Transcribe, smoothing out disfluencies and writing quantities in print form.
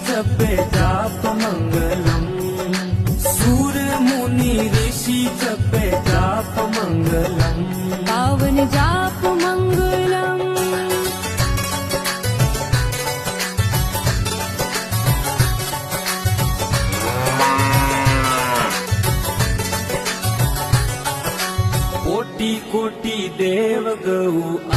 जपे जाप मंगलम, सूर मुनी ऋषी जपे जाप मंगलम, पावन जाप मंगलम। कोटी कोटी देव गौ